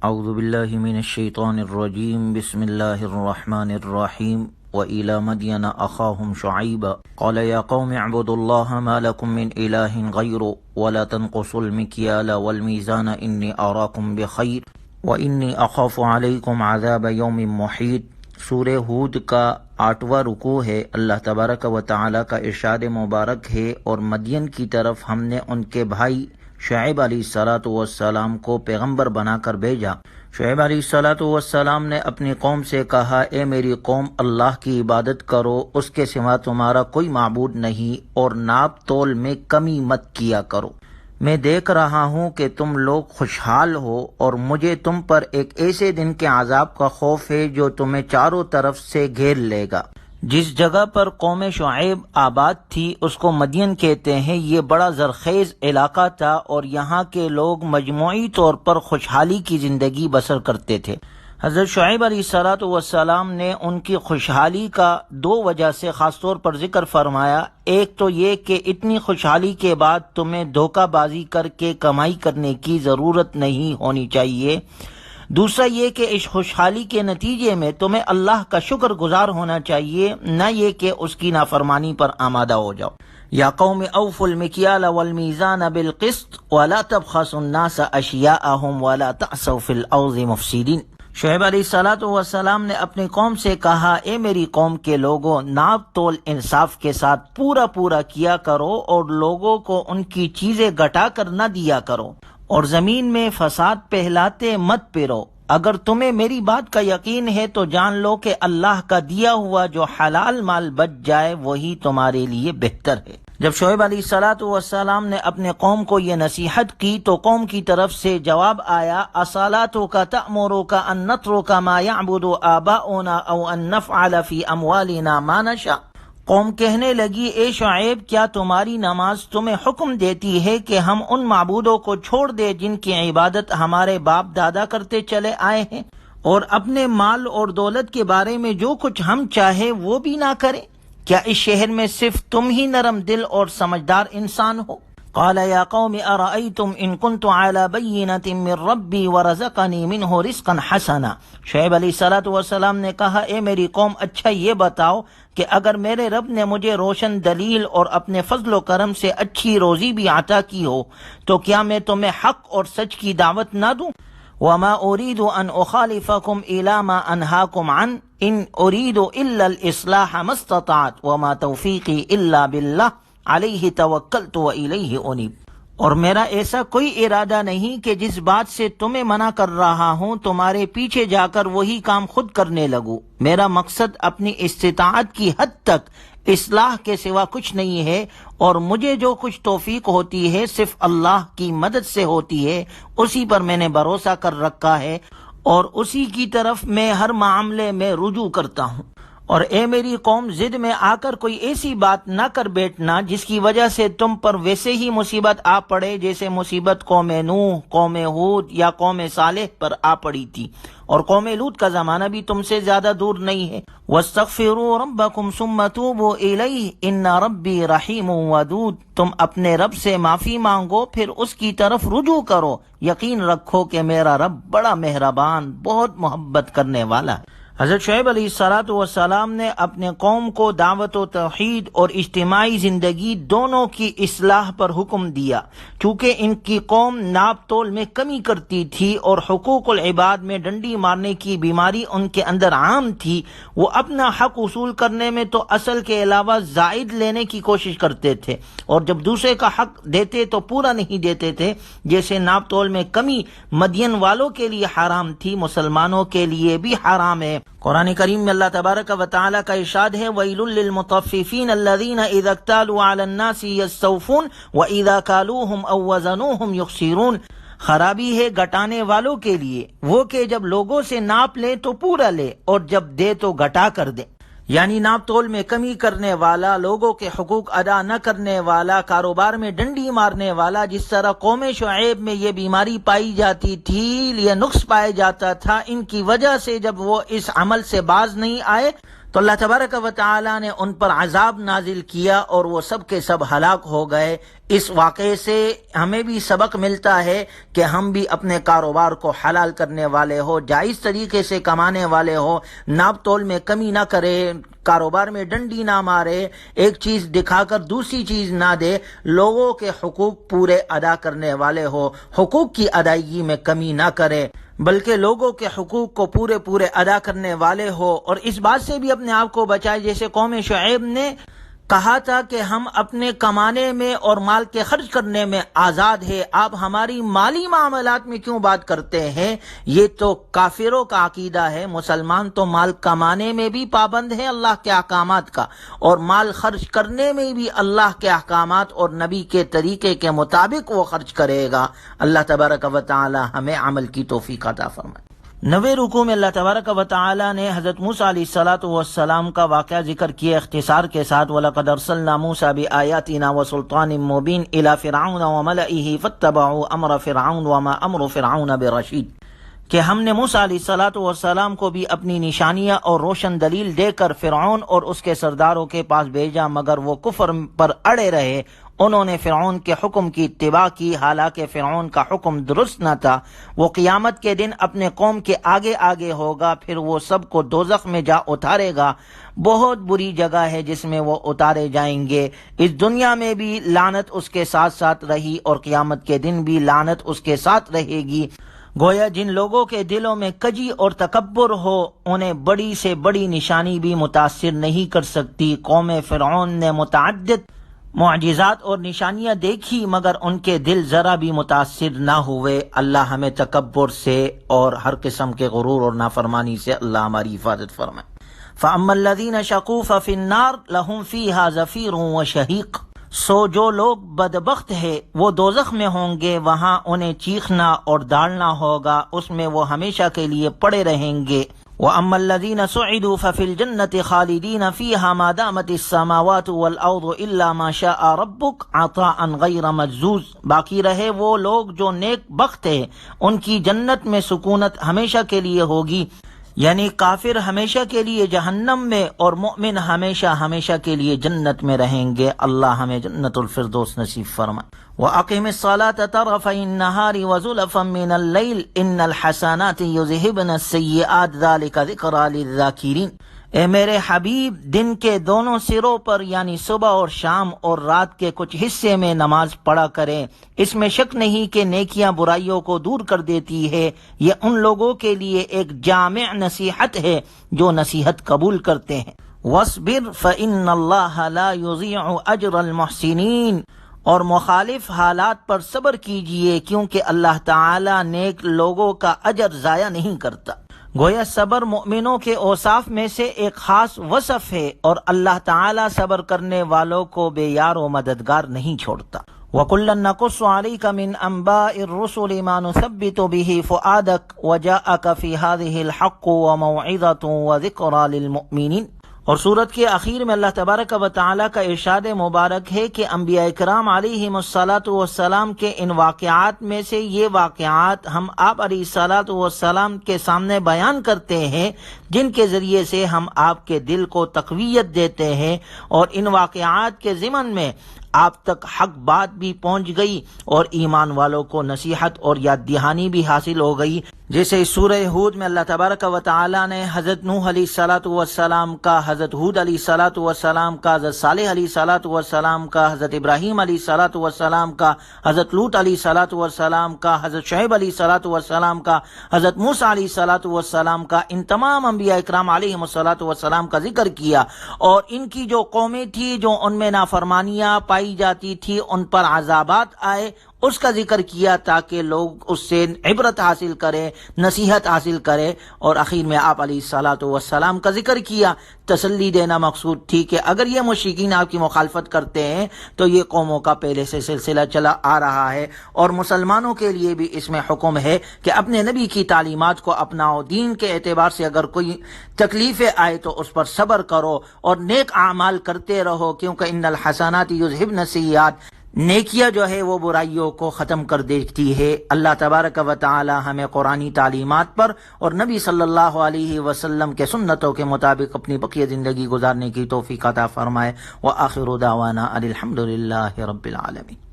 اعوذ باللہ من الشیطان الرجیم بسم اللہ الرحمن الرحیم وإلى مدین اخاهم شعیبا قال یا قوم اعبدوا اللہ ما لکم من الہ غیرہ ولا تنقصوا المکیال والمیزان انی اراکم بخیر وانی اخاف علیکم عذاب یوم محیط۔ سورہ ہود کا 8واں رکوع ہے۔ اللہ تبارک و تعالی کا ارشاد مبارک ہے، اور مدین کی طرف ہم نے ان کے بھائی شعیب علیہ السلام کو پیغمبر بنا کر بھیجا۔ شعیب علیہ السلام نے اپنی قوم سے کہا، اے میری قوم، اللہ کی عبادت کرو، اس کے سوا تمہارا کوئی معبود نہیں، اور ناپ تول میں کمی مت کیا کرو۔ میں دیکھ رہا ہوں کہ تم لوگ خوشحال ہو، اور مجھے تم پر ایک ایسے دن کے عذاب کا خوف ہے جو تمہیں چاروں طرف سے گھیر لے گا۔ جس جگہ پر قوم شعیب آباد تھی اس کو مدین کہتے ہیں۔ یہ بڑا زرخیز علاقہ تھا، اور یہاں کے لوگ مجموعی طور پر خوشحالی کی زندگی بسر کرتے تھے۔ حضرت شعیب علیہ السلام نے ان کی خوشحالی کا دو وجہ سے خاص طور پر ذکر فرمایا۔ ایک تو یہ کہ اتنی خوشحالی کے بعد تمہیں دھوکہ بازی کر کے کمائی کرنے کی ضرورت نہیں ہونی چاہیے۔ دوسرا یہ کہ اس خوشحالی کے نتیجے میں تمہیں اللہ کا شکر گزار ہونا چاہیے، نہ یہ کہ اس کی نافرمانی پر آمادہ ہو جاؤ۔ یا قوم اوفوا المکیال والمیزان بالقسط ولا تبخسوا الناس اشیاءهم ولا تعثوا فی الارض مفسدین۔ شعیب علیہ السلام نے اپنی قوم سے کہا، اے میری قوم کے لوگوں، ناپ تول انصاف کے ساتھ پورا کیا کرو، اور لوگوں کو ان کی چیزیں گھٹا کر نہ دیا کرو، اور زمین میں فساد پھیلاتے مت پھرو۔ اگر تمہیں میری بات کا یقین ہے تو جان لو کہ اللہ کا دیا ہوا جو حلال مال بچ جائے وہی تمہارے لیے بہتر ہے۔ جب شعیب علیہ السلام نے اپنے قوم کو یہ نصیحت کی تو قوم کی طرف سے جواب آیا، اصالاتک تأمرک ان نترک ما یعبد آباؤنا او ان نفعل فی اموالنا ما نشاء۔ قوم کہنے لگی، اے شعیب، کیا تمہاری نماز تمہیں حکم دیتی ہے کہ ہم ان معبودوں کو چھوڑ دیں جن کی عبادت ہمارے باپ دادا کرتے چلے آئے ہیں، اور اپنے مال اور دولت کے بارے میں جو کچھ ہم چاہے وہ بھی نہ کریں؟ کیا اس شہر میں صرف تم ہی نرم دل اور سمجھدار انسان ہو؟ قال یا قوم ارأیتم ان کنت علی بینۃ من ربی ورزقنی منہ رزقا حسنا۔ شعیب علیہ السلام نے کہا، اے میری قوم، اچھا یہ بتاؤ کہ اگر میرے رب نے مجھے روشن دلیل اور اپنے فضل و کرم سے اچھی روزی بھی عطا کی ہو تو کیا میں تمہیں حق اور سچ کی دعوت نہ دوں؟ وما اريد ان اخالفكم الى ما انهاكم عنه ان اريد الا الاصلاح ما استطعت وما توفيقي الا بالله علیہ توکلت والیہ انیب۔ اور میرا ایسا کوئی ارادہ نہیں کہ جس بات سے تمہیں منع کر رہا ہوں تمہارے پیچھے جا کر وہی کام خود کرنے لگوں۔ میرا مقصد اپنی استطاعت کی حد تک اصلاح کے سوا کچھ نہیں ہے، اور مجھے جو کچھ توفیق ہوتی ہے صرف اللہ کی مدد سے ہوتی ہے، اسی پر میں نے بھروسہ کر رکھا ہے، اور اسی کی طرف میں ہر معاملے میں رجوع کرتا ہوں۔ اور اے میری قوم، ضد میں آ کر کوئی ایسی بات نہ کر بیٹھنا جس کی وجہ سے تم پر ویسے ہی مصیبت آ پڑے جیسے مصیبت قوم نوح، قوم ہود یا قوم صالح پر آ پڑی تھی، اور قوم لوط کا زمانہ بھی تم سے زیادہ دور نہیں ہے۔ وَاسْتَغْفِرُوا رَبَّكُمْ ثُمَّ تُوبُوا إِلَيْهِ إِنَّ رَبِّي رَحِيمٌ وَدُودٌ۔ تم اپنے رب سے معافی مانگو، پھر اس کی طرف رجوع کرو، یقین رکھو کہ میرا رب بڑا مہربان، بہت محبت کرنے والا ہے۔ حضرت شعیب علیہ السلام نے اپنے قوم کو دعوت و توحید اور اجتماعی زندگی دونوں کی اصلاح پر حکم دیا۔ چونکہ ان کی قوم ناپ تول میں کمی کرتی تھی اور حقوق العباد میں ڈنڈی مارنے کی بیماری ان کے اندر عام تھی، وہ اپنا حق وصول کرنے میں تو اصل کے علاوہ زائد لینے کی کوشش کرتے تھے، اور جب دوسرے کا حق دیتے تو پورا نہیں دیتے تھے۔ جیسے ناپ تول میں کمی مدین والوں کے لیے حرام تھی، مسلمانوں کے لیے بھی حرام ہے۔ قرآن کریم میں اللہ تبارک و تعالی کا ارشاد ہے، وَيْلٌ لِّلْمُطَفِّفِينَ الَّذِينَ إِذَا اكْتَالُوا عَلَى النَّاسِ يَسْتَوْفُونَ وَإِذَا كَالُوهُمْ أَو وَّزَنُوهُمْ يُخْسِرُونَ۔ خرابی ہے گھٹانے والوں کے لیے، وہ کہ جب لوگوں سے ناپ لے تو پورا لے، اور جب دے تو گھٹا کر دے۔ یعنی ناپ تول میں کمی کرنے والا، لوگوں کے حقوق ادا نہ کرنے والا، کاروبار میں ڈنڈی مارنے والا۔ جس طرح قوم شعیب میں یہ بیماری پائی جاتی تھی، یہ نقص پایا جاتا تھا، ان کی وجہ سے جب وہ اس عمل سے باز نہیں آئے تو اللہ تبارک و تعالی نے ان پر عذاب نازل کیا اور وہ سب کے سب ہلاک ہو گئے۔ اس واقعے سے ہمیں بھی سبق ملتا ہے کہ ہم بھی اپنے کاروبار کو حلال کرنے والے ہو، جائز طریقے سے کمانے والے ہو، ناپ تول میں کمی نہ کرے، کاروبار میں ڈنڈی نہ مارے، ایک چیز دکھا کر دوسری چیز نہ دے، لوگوں کے حقوق پورے ادا کرنے والے ہو، حقوق کی ادائیگی میں کمی نہ کرے بلکہ لوگوں کے حقوق کو پورے ادا کرنے والے ہو، اور اس بات سے بھی اپنے آپ کو بچائے جیسے قوم شعیب نے کہا تھا کہ ہم اپنے کمانے میں اور مال کے خرچ کرنے میں آزاد ہے، آپ ہماری مالی معاملات میں کیوں بات کرتے ہیں؟ یہ تو کافروں کا عقیدہ ہے۔ مسلمان تو مال کمانے میں بھی پابند ہے اللہ کے احکامات کا، اور مال خرچ کرنے میں بھی اللہ کے احکامات اور نبی کے طریقے کے مطابق وہ خرچ کرے گا۔ اللہ تبارک و تعالی ہمیں عمل کی توفیق عطا فرمائے۔ 90 رکوع میں اللہ تبارک و تعالی نے حضرت موسیٰ علیہ السلام کا واقعہ ذکر کیا اختصار کے ساتھ۔ وَلَقَدْ أَرْسَلْنَا مُوسَىٰ بِآيَاتِنَا وَسُلْطَانٍ مُّبِينٍ إِلَىٰ فِرْعَوْنَ وَمَلَئِهِ فَاتَّبَعُوا أَمْرَ فِرْعَوْنَ وَمَا أَمْرُ فِرْعَوْنَ بِرَشِيدٍ، کہ ہم نے موسیٰ علیہ السلام کو بھی اپنی نشانیاں اور روشن دلیل دے کر فرعون اور اس کے سرداروں کے پاس بھیجا، مگر وہ کفر پر اڑے رہے۔ انہوں نے فرعون کے حکم کی اتباع کی، حالانکہ فرعون کا حکم درست نہ تھا۔ وہ قیامت کے دن اپنے قوم کے آگے آگے ہوگا، پھر وہ سب کو دوزخ میں جا اتارے گا۔ بہت بری جگہ ہے جس میں وہ اتارے جائیں گے۔ اس دنیا میں بھی لعنت اس کے ساتھ ساتھ رہی اور قیامت کے دن بھی لعنت اس کے ساتھ رہے گی۔ گویا جن لوگوں کے دلوں میں کجی اور تکبر ہو، انہیں بڑی سے بڑی نشانی بھی متاثر نہیں کر سکتی۔ قوم فرعون نے متعدد معجزات اور نشانیاں دیکھی مگر ان کے دل ذرا بھی متاثر نہ ہوئے۔ اللہ ہمیں تکبر سے اور ہر قسم کے غرور اور نافرمانی سے اللہ ہماری حفاظت فرمائے۔ فَأَمَّا الَّذِينَ شَقُوا فَفِي النَّارِ لَهُمْ فِيهَا زَفِيرٌ وَشَهِيقٌ، سو جو لوگ بدبخت ہے وہ دوزخ میں ہوں گے، وہاں انہیں چیخنا اور داڑنا ہوگا، اس میں وہ ہمیشہ کے لیے پڑے رہیں گے۔ وَأَمَّا الَّذِينَ سُعِدُوا فَفِي الْجَنَّةِ خَالِدِينَ فِيهَا مَا دَامَتِ السَّمَاوَاتُ وَالْأَرْضُ إِلَّا مَا شَاءَ رَبُّكَ عَطَاءً غَيْرَ مَجْزُوزٍ، باقی رہے وہ لوگ جو نیک بخت ہیں، ان کی جنت میں سکونت ہمیشہ کے لیے ہوگی، یعنی کافر ہمیشہ کے لیے جہنم میں اور مؤمن ہمیشہ کے لیے جنت میں رہیں گے۔ اللہ ہمیں جنت الفردوس نصیب فرمائے۔ وَأَقِمِ الصَّلَاةَ طَرَفَيِ النَّهَارِ وَزُلَفًا مِّنَ اللَّيْلِ إِنَّ الْحَسَنَاتِ يُذْهِبْنَ السَّيِّئَاتِ ذَلِكَ ذِكْرَىٰ لِلذَّاكِرِينَ، اے میرے حبیب دن کے دونوں سروں پر یعنی صبح اور شام اور رات کے کچھ حصے میں نماز پڑھا کریں، اس میں شک نہیں کہ نیکیاں برائیوں کو دور کر دیتی ہے۔ یہ ان لوگوں کے لیے ایک جامع نصیحت ہے جو نصیحت قبول کرتے ہیں۔ وَاصْبِرْ فَإِنَّ اللَّهَ لَا يُضِيعُ أَجْرَ الْمُحْسِنِينَ، اور مخالف حالات پر صبر کیجئے کیونکہ اللہ تعالی نیک لوگوں کا اجر ضائع نہیں کرتا۔ گویا صبر مومنوں کے اوصاف میں سے ایک خاص وصف ہے، اور اللہ تعالی صبر کرنے والوں کو بے یار و مددگار نہیں چھوڑتا۔ وَكُلًّا نَقُصُّ عَلَيْكَ مِنْ أَنْبَاءِ الرُّسُلِ مَا نُثَبِّتُ بِهِ فُؤَادَكَ وَجَاءَكَ فِي هَذِهِ الْحَقُّ وَمَوْعِظَةٌ وَذِكْرَىٰ لِلْمُؤْمِنِينَ، اور سورت کے آخر میں اللہ تبارک و تعالیٰ کا ارشاد مبارک ہے کہ انبیاء کرام علیہم السلام کے ان واقعات میں سے یہ واقعات ہم آپ علیہ السلام کے سامنے بیان کرتے ہیں، جن کے ذریعے سے ہم آپ کے دل کو تقویت دیتے ہیں، اور ان واقعات کے ضمن میں آپ تک حق بات بھی پہنچ گئی اور ایمان والوں کو نصیحت اور یاد دہانی بھی حاصل ہو گئی، جیسے سورہ ہود میں اللہ تبارک و تعالی نے حضرت نوح علیہ السلام کا، حضرت ہود علیہ السلام کا، حضرت صالح علیہ السلام کا، حضرت ابراہیم علیہ السلام کا، حضرت لوط علیہ السلام کا، حضرت شعیب علیہ السلام کا، حضرت موسیٰ علیہ السلام کا، ان تمام انبیاء اکرام علیہم السلام کا ذکر کیا، اور ان کی جو قومیں تھی جو ان میں نافرمانیاں پائی جاتی تھی، ان پر عذابات آئے، اس کا ذکر کیا تاکہ لوگ اس سے عبرت حاصل کریں، نصیحت حاصل کریں، اور آخر میں آپ علیہ السلام کا ذکر کیا۔ تسلی دینا مقصود تھی کہ اگر یہ مشرکین آپ کی مخالفت کرتے ہیں تو یہ قوموں کا پہلے سے سلسلہ چلا آ رہا ہے، اور مسلمانوں کے لیے بھی اس میں حکم ہے کہ اپنے نبی کی تعلیمات کو اپناؤ، دین کے اعتبار سے اگر کوئی تکلیفیں آئے تو اس پر صبر کرو اور نیک اعمال کرتے رہو، کیونکہ ان الحسنات یذہبن السیئات، نیکیاں جو ہے وہ برائیوں کو ختم کر دیتی ہے۔ اللہ تبارک و تعالی ہمیں قرآنی تعلیمات پر اور نبی صلی اللہ علیہ وسلم کے سنتوں کے مطابق اپنی بقیہ زندگی گزارنے کی توفیق عطا فرمائے۔ وآخر دعوانا الحمد للہ رب العالمین۔